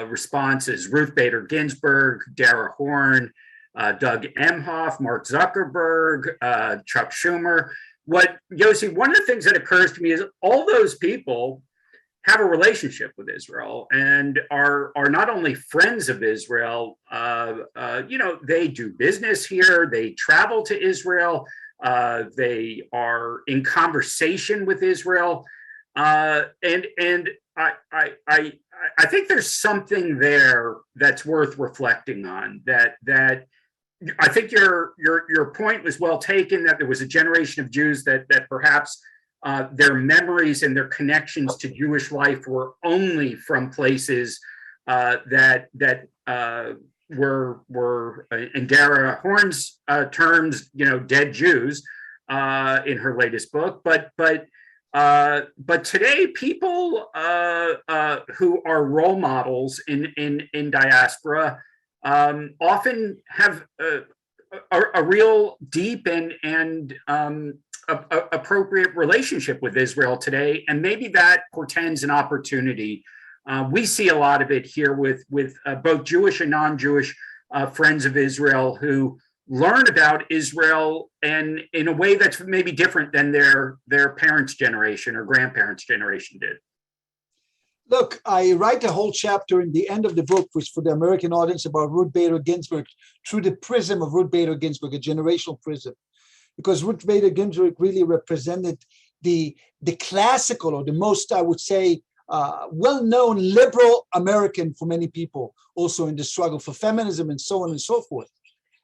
Speaker 1: responses. Ruth Bader Ginsburg, Dara Horn, Doug Emhoff, Mark Zuckerberg, Chuck Schumer. Yossi, one of the things that occurs to me is all those people have a relationship with Israel and are not only friends of Israel, they do business here, they travel to Israel. They are in conversation with Israel, and I think there's something there that's worth reflecting on. That I think your point was well taken. That there was a generation of Jews that perhaps their memories and their connections to Jewish life were only from places that were in Dara Horn's terms, dead Jews in her latest book. But today, people who are role models in diaspora often have a real deep and appropriate relationship with Israel today, and maybe that portends an opportunity. We see a lot of it here with both Jewish and non-Jewish friends of Israel who learn about Israel and in a way that's maybe different than their parents' generation or grandparents' generation did.
Speaker 2: Look, I write a whole chapter in the end of the book, which for the American audience, about Ruth Bader Ginsburg through the prism of Ruth Bader Ginsburg, a generational prism, because Ruth Bader Ginsburg really represented the classical, or the most, I would say, well-known liberal American for many people, also in the struggle for feminism and so on and so forth.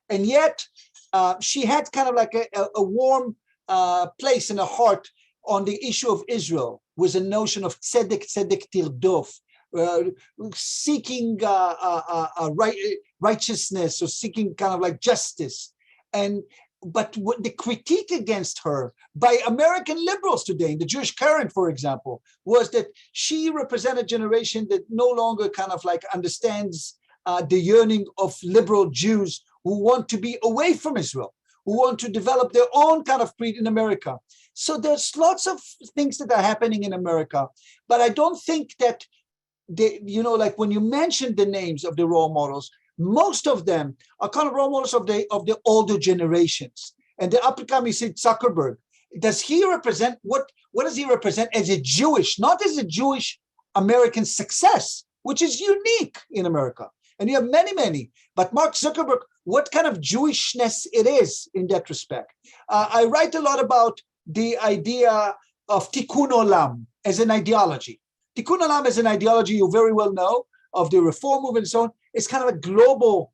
Speaker 2: And yet, she had kind of like a warm place in her heart on the issue of Israel, was a notion of tzedek tirdof, seeking righteousness, or seeking kind of like justice. But what the critique against her by American liberals today, in the Jewish current, for example, was that she represented a generation that no longer kind of like understands the yearning of liberal Jews who want to be away from Israel, who want to develop their own kind of creed in America. So there's lots of things that are happening in America, but I don't think that like when you mention the names of the role models, most of them are kind of role models of the older generations. And the up-and-coming Zuckerberg, does he represent what does he represent as a Jewish, not as a Jewish American success, which is unique in America? And you have many, but Mark Zuckerberg, what kind of Jewishness it is in that respect. I write a lot about the idea of tikkun olam as an ideology. Tikkun olam as an ideology, you very well know, of the reform movement and so on. It's kind of a global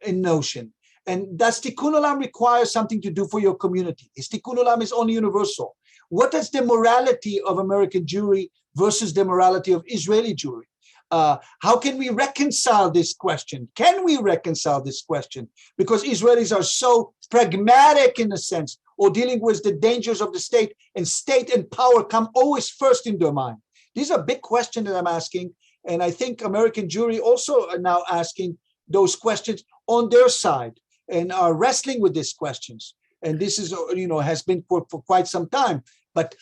Speaker 2: notion. And does tikkun olam require something to do for your community? Is tikkun olam is only universal? What is the morality of American Jewry versus the morality of Israeli Jewry? How can we reconcile this question? Can we reconcile this question? Because Israelis are so pragmatic in a sense, or dealing with the dangers of the state and power come always first in their mind. These are big questions that I'm asking. And I think American Jewry also are now asking those questions on their side and are wrestling with these questions. And this is, has been for quite some time. But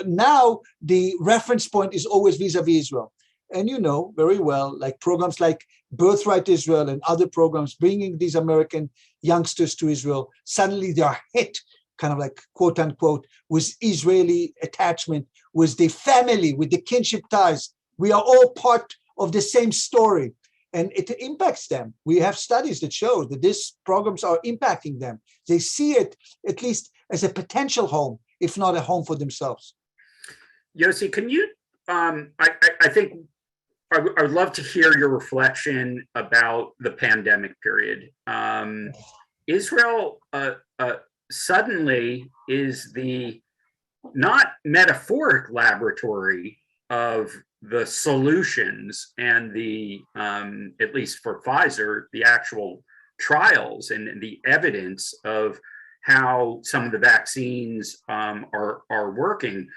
Speaker 2: now the reference point is always vis-a-vis Israel. And you know very well, like programs like Birthright Israel and other programs bringing these American youngsters to Israel, suddenly they are hit, kind of like, quote unquote, with Israeli attachment, with the family, with the kinship ties. We are all part of the same story, and it impacts them. We have studies that show that these programs are impacting them. They see it at least as a potential home, if not a home for themselves.
Speaker 1: Yossi, can you, I think I would love to hear your reflection about the pandemic period. Israel suddenly is the not metaphoric laboratory of the solutions and the, at least for Pfizer, the actual trials and the evidence of how some of the vaccines are working,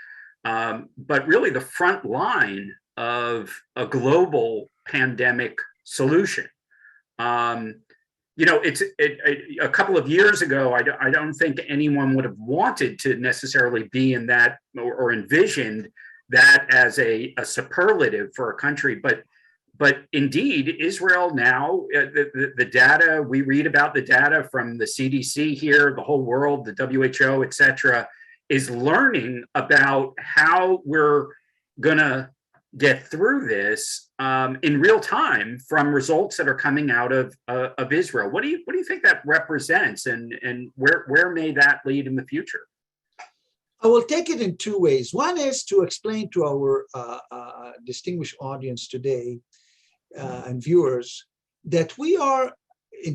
Speaker 1: but really the front line of a global pandemic solution. It's a couple of years ago, I don't think anyone would have wanted to necessarily be in that or envisioned that as a superlative for a country, but indeed, Israel now, the data, we read about the data from the CDC here, the whole world, the WHO, et cetera, is learning about how we're gonna get through this in real time from results that are coming out of Israel. What do you think that represents, and where may that lead in the future?
Speaker 2: I will take it in two ways. One is to explain to our distinguished audience today and viewers that we are,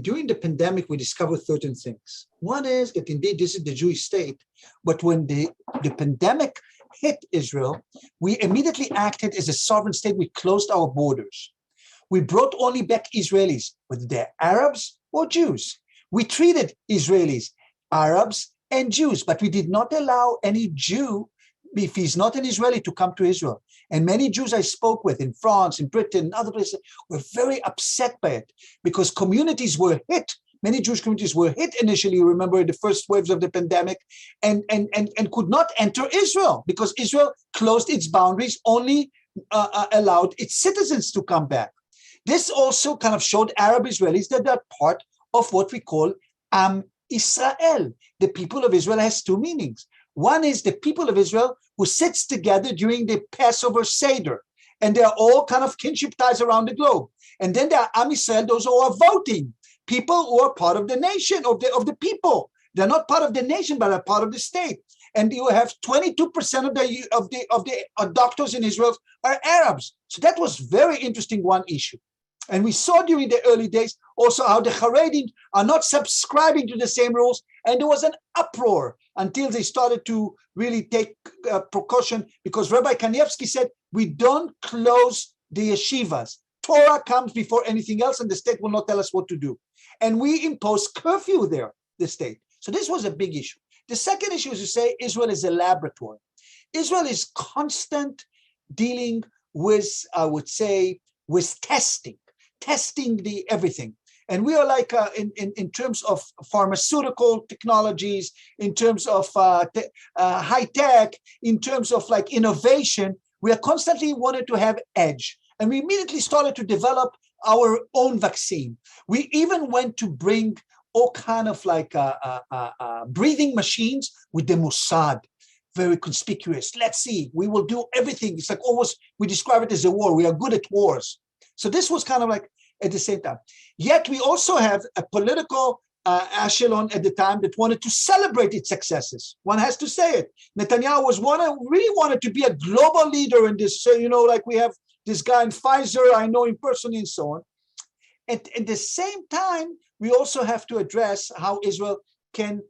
Speaker 2: during the pandemic, we discovered certain things. One is that indeed this is the Jewish state, but when the pandemic hit Israel, we immediately acted as a sovereign state. We closed our borders. We brought only back Israelis, whether they're Arabs or Jews. We treated Israelis, Arabs, and Jews, but we did not allow any Jew, if he's not an Israeli, to come to Israel. And many Jews I spoke with in France, in Britain, and other places were very upset by it because communities were hit. Many Jewish communities were hit initially, remember, in the first waves of the pandemic, and could not enter Israel because Israel closed its boundaries, only allowed its citizens to come back. This also kind of showed Arab Israelis that they're part of what we call Israel. The people of Israel has two meanings. One is the people of Israel who sits together during the Passover Seder, and they're all kind of kinship ties around the globe. And then there are Am Yisrael, those who are voting, people who are part of the nation, of the people. They're not part of the nation, but are part of the state. And you have 22% of the doctors in Israel are Arabs. So that was very interesting, one issue. And we saw during the early days also how the Haredim are not subscribing to the same rules. And there was an uproar until they started to really take precaution, because Rabbi Kanievsky said, we don't close the yeshivas. Torah comes before anything else, and the state will not tell us what to do. And we impose curfew there, the state. So this was a big issue. The second issue is to say Israel is a laboratory. Israel is constant dealing with, I would say, with testing the everything. And we are like in terms of pharmaceutical technologies, in terms of high tech, in terms of like innovation, we are constantly wanted to have edge. And we immediately started to develop our own vaccine. We even went to bring all kind of like breathing machines with the Mossad, very conspicuous. Let's see, we will do everything. It's like almost, we describe it as a war. We are good at wars. So this was kind of like at the same time. Yet we also have a political echelon at the time that wanted to celebrate its successes. One has to say it. Netanyahu really wanted to be a global leader in this, like we have this guy in Pfizer, I know him personally and so on. At the same time, we also have to address how Israel can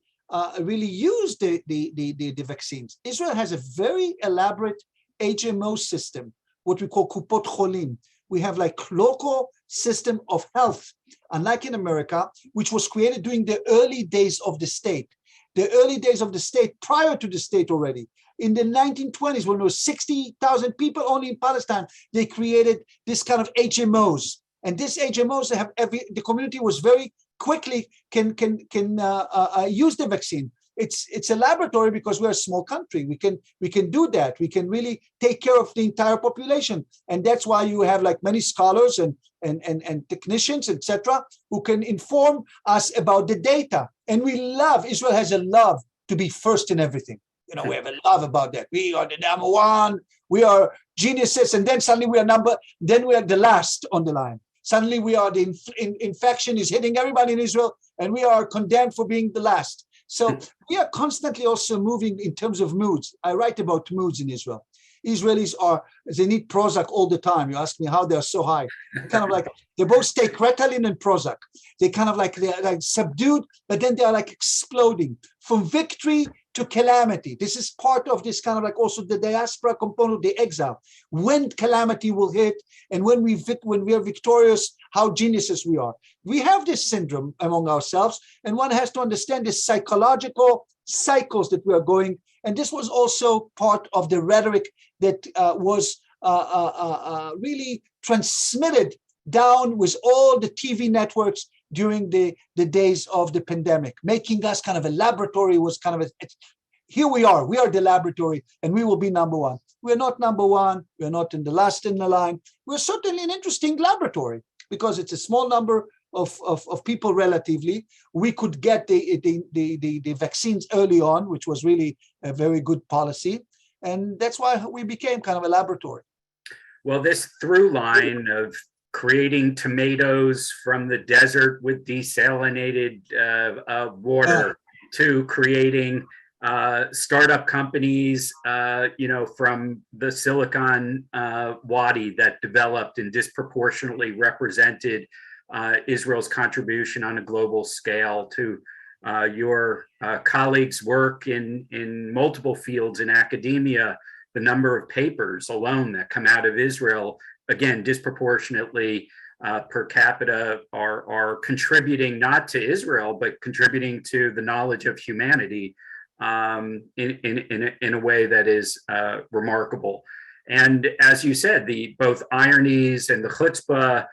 Speaker 2: really use the vaccines. Israel has a very elaborate HMO system, what we call Kupot Cholim. We have like local system of health, unlike in America, which was created during the early days of the state. The early days of the state, prior to the state already. In the 1920s, when there was 60,000 people only in Palestine, they created this kind of HMOs. And this HMOs have the community was very quickly can use the vaccine. It's a laboratory because we're a small country. We can do that. We can really take care of the entire population, and that's why you have like many scholars and technicians, etc., who can inform us about the data. And Israel has a love to be first in everything. We have a love about that. We are the number one. We are geniuses, and then suddenly we are the last on the line. Suddenly we are the infection is hitting everybody in Israel, and we are condemned for being the last. So we are constantly also moving in terms of moods. I write about moods in Israel. Israelis they need Prozac all the time. You ask me how they're so high. Kind of like, they both take Ritalin and Prozac. They kind of like, they're like subdued, but then they're like exploding from victory to calamity. This is part of this kind of like also the diaspora component, the exile. When calamity will hit, and when we are victorious, how geniuses we are. We have this syndrome among ourselves, and one has to understand the psychological cycles that we are going. And this was also part of the rhetoric that was really transmitted down with all the TV networks during the days of the pandemic, making us kind of a laboratory. Was kind of here we are the laboratory, and we will be number one. We're not number one. We're not in the last in the line. We're certainly an interesting laboratory because it's a small number of people relatively. We could get the vaccines early on, which was really a very good policy. And that's why we became kind of a laboratory.
Speaker 1: Well, this through line of creating tomatoes from the desert with desalinated water to creating startup companies, from the Silicon Wadi that developed and disproportionately represented Israel's contribution on a global scale, to your colleagues' work in multiple fields in academia, the number of papers alone that come out of Israel, again, disproportionately per capita, are contributing not to Israel, but contributing to the knowledge of humanity in a way that is remarkable. And as you said, the both ironies and the chutzpah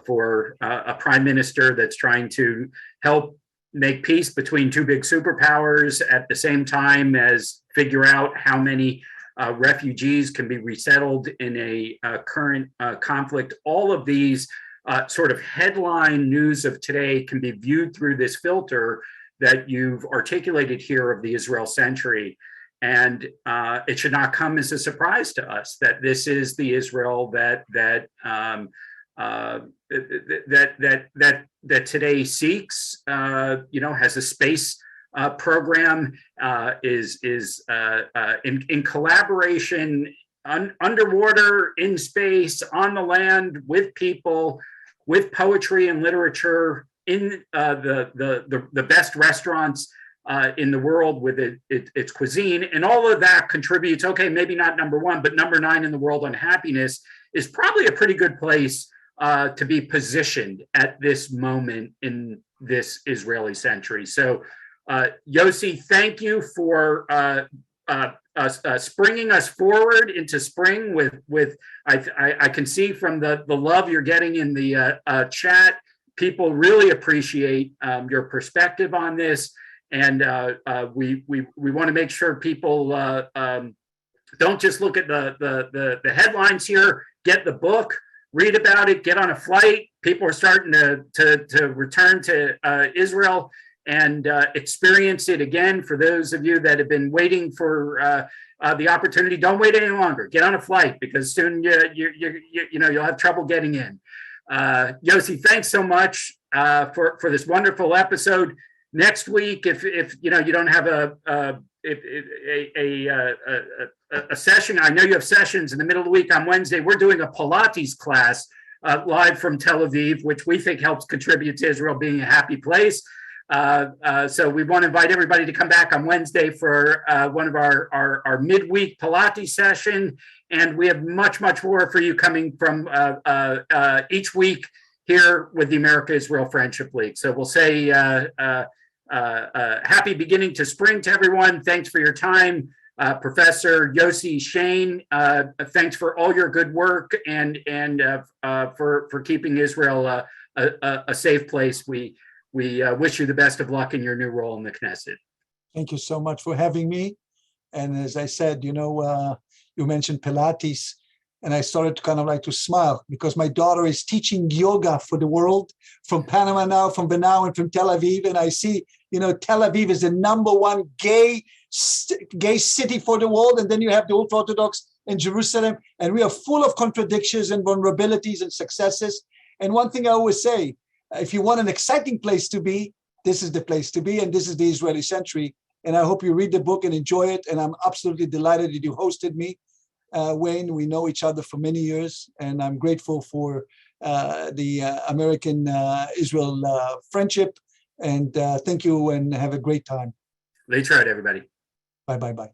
Speaker 1: for a prime minister that's trying to help make peace between two big superpowers at the same time as figure out how many refugees can be resettled in a current conflict. All of these sort of headline news of today can be viewed through this filter that you've articulated here of the Israel century. And it should not come as a surprise to us that this is the Israel that today seeks, has a space program, is in collaboration underwater, in space, on the land, with people, with poetry and literature, in the best restaurants in the world with its cuisine. And all of that contributes, okay, maybe not number one, but number 9 in the world on happiness is probably a pretty good place to be positioned at this moment in this Israeli century. So Yossi, thank you for springing us forward into spring with I can see from the love you're getting in the chat. People really appreciate your perspective on this, and we want to make sure people don't just look at the headlines here. Get the book, read about it, get on a flight. People are starting to return to Israel and experience it again. For those of you that have been waiting for the opportunity, don't wait any longer. Get on a flight, because soon you'll have trouble getting in. Yossi, thanks so much for this wonderful episode. Next week, if you don't have a session, I know you have sessions in the middle of the week on Wednesday. We're doing a Pilates class live from Tel Aviv, which we think helps contribute to Israel being a happy place. So we want to invite everybody to come back on Wednesday for one of our midweek Pilates session. And we have much more for you coming from each week here with the America-Israel Friendship League. So we'll say happy beginning to spring to everyone. Thanks for your time. Professor Yossi Shain, thanks for all your good work and for keeping Israel a safe place. We wish you the best of luck in your new role in the Knesset.
Speaker 2: Thank you so much for having me. And as I said, you mentioned Pilates, and I started to kind of like to smile because my daughter is teaching yoga for the world from Panama now, from Banao, and from Tel Aviv. And I see, Tel Aviv is the #1 gay city for the world. And then you have the ultra-Orthodox in Jerusalem. And we are full of contradictions and vulnerabilities and successes. And one thing I always say, if you want an exciting place to be, this is the place to be. And this is the Israeli Century. And I hope you read the book and enjoy it. And I'm absolutely delighted that you hosted me. Wayne, we know each other for many years, and I'm grateful for the American Israel friendship. And thank you, and have a great time.
Speaker 1: Later, everybody.
Speaker 2: Bye.